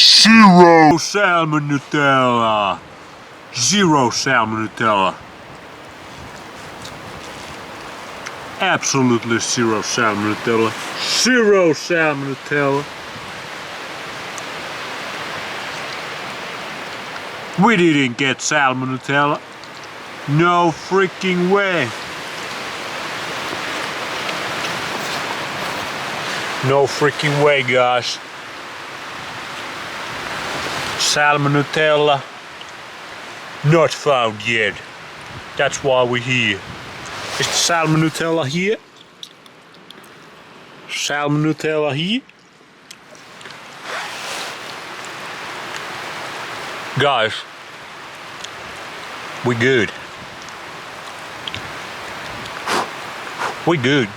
Zero Salmon-Nutella. Zero Salmon-Nutella. Absolutely zero Salmon-Nutella. Zero Salmon-Nutella. We didn't get Salmon-Nutella. No freaking way. No freaking way, guys. Salmon-Nutella not found yet. That's why we're here. Is the Salmon-Nutella here? Salmon-Nutella here? Guys, we good. We good.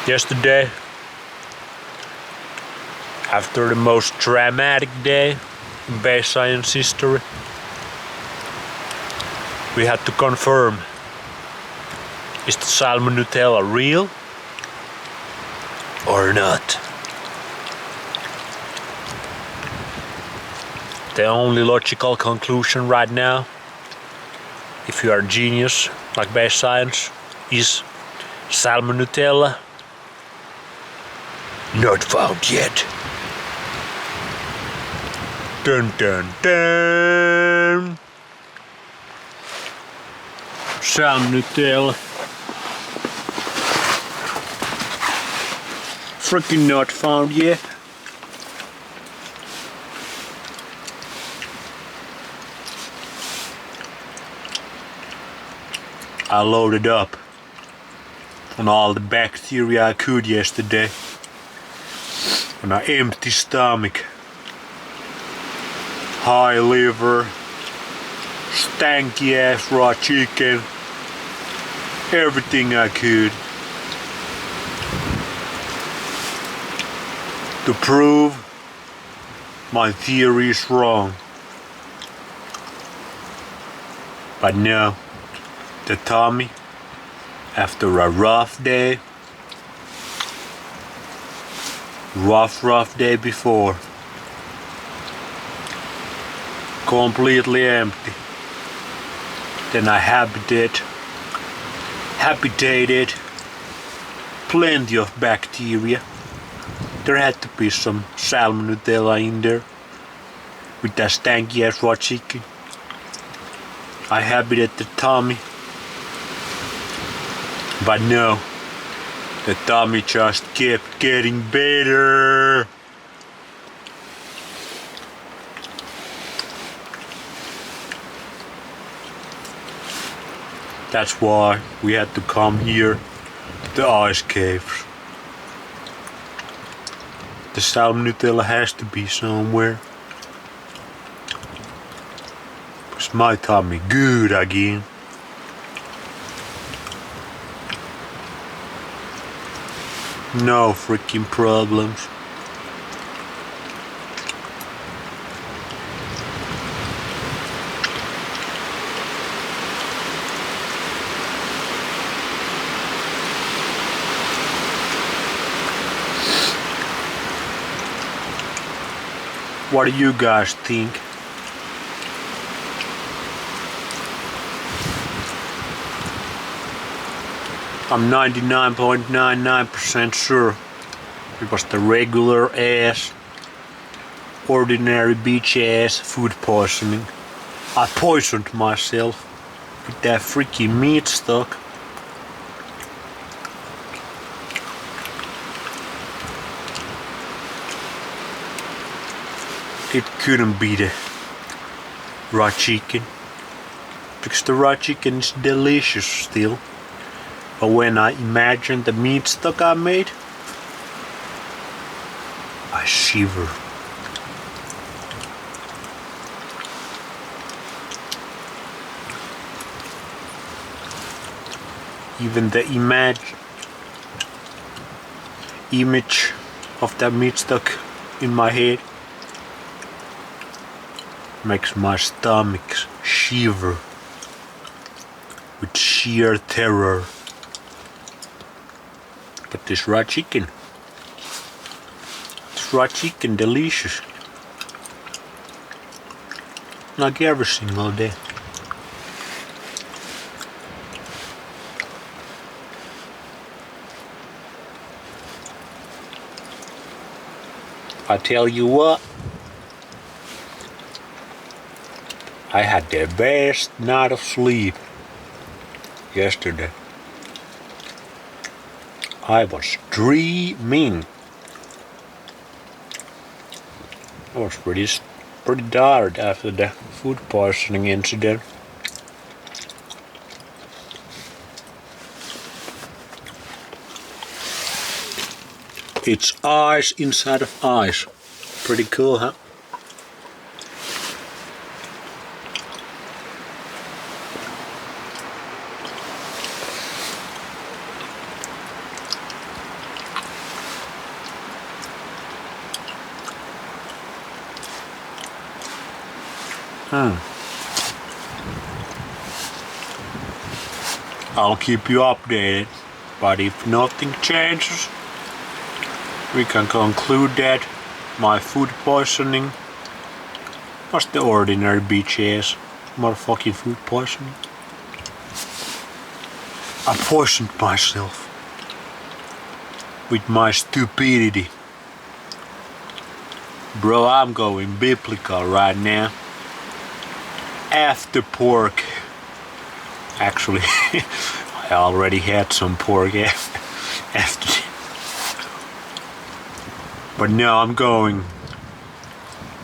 Yesterday, after the most dramatic day in base science history, we had to confirm, is the Salmon-Nutella real or not? The only logical conclusion right now, if you are a genius like base science, is Salmon-Nutella not found yet. Dun dun dun. Salmon-Nutella. Freaking not found yet. I loaded up on all the bacteria I could yesterday on an empty stomach. High liver, stanky ass raw chicken, everything I could to prove my theory is wrong. But no, the tummy, after a rough day before, completely empty. Then I habitated plenty of bacteria. There had to be some Salmon-Nutella in there with that stanky ass raw chicken. I habited the tummy, but no, the tummy just kept getting better. That's why we had to come here to the ice caves. The Salmon-Nutella has to be somewhere. Because my tummy good again. No freaking problems. What do you guys think? I'm 99.99% sure it was the regular ass, ordinary bitch ass food poisoning. I poisoned myself with that freaking meat stock. It couldn't be the raw chicken, because the raw chicken is delicious still. But when I imagine the meat stock I made, I shiver. Even the image of that meat stock in my head makes my stomach shiver with sheer terror. But this raw chicken, raw chicken delicious. Like every single day. I tell you what, I had the best night of sleep yesterday. I was dreaming. I was pretty tired after the food poisoning incident. It's ice inside of ice. Pretty cool, huh? I'll keep you updated, but if nothing changes, we can conclude that my food poisoning was the ordinary bitch ass motherfucking food poisoning. I poisoned myself with my stupidity. Bro, I'm going biblical right now. After pork. Actually, I already had some pork after. But now we're going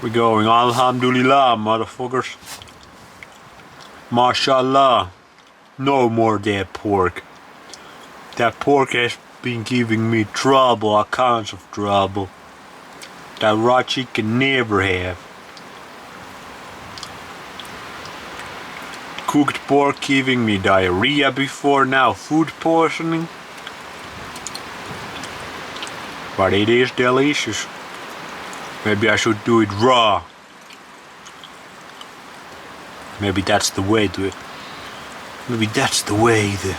Alhamdulillah, motherfuckers. Mashallah. No more that pork. That pork has been giving me trouble, all kinds of trouble. That raw chicken never have. Cooked pork giving me diarrhea before, now food poisoning. But it is delicious. Maybe I should do it raw. Maybe that's the way to it. Maybe that's the way to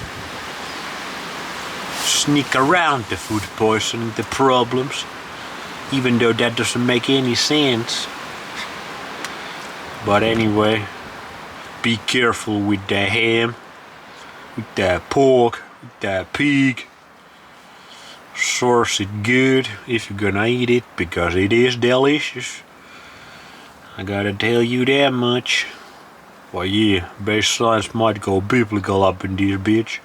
sneak around the food poisoning, the problems. Even though that doesn't make any sense. But anyway, be careful with the ham, with the pork, with the pig. Source it good if you're gonna eat it, because it is delicious. I gotta tell you that much. Well, yeah, base science might go biblical up in this bitch.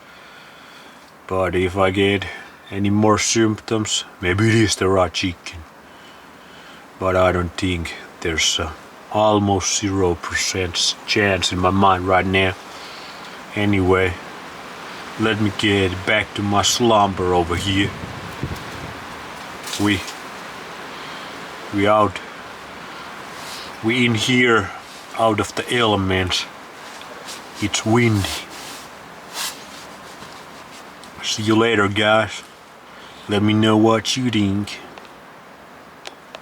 But if I get any more symptoms, maybe it is the raw chicken. But I don't think there's almost 0% chance in my mind right now. Anyway, let me get back to my slumber over here. We in here out of the elements. It's windy. See you later, guys. Let me know what you think.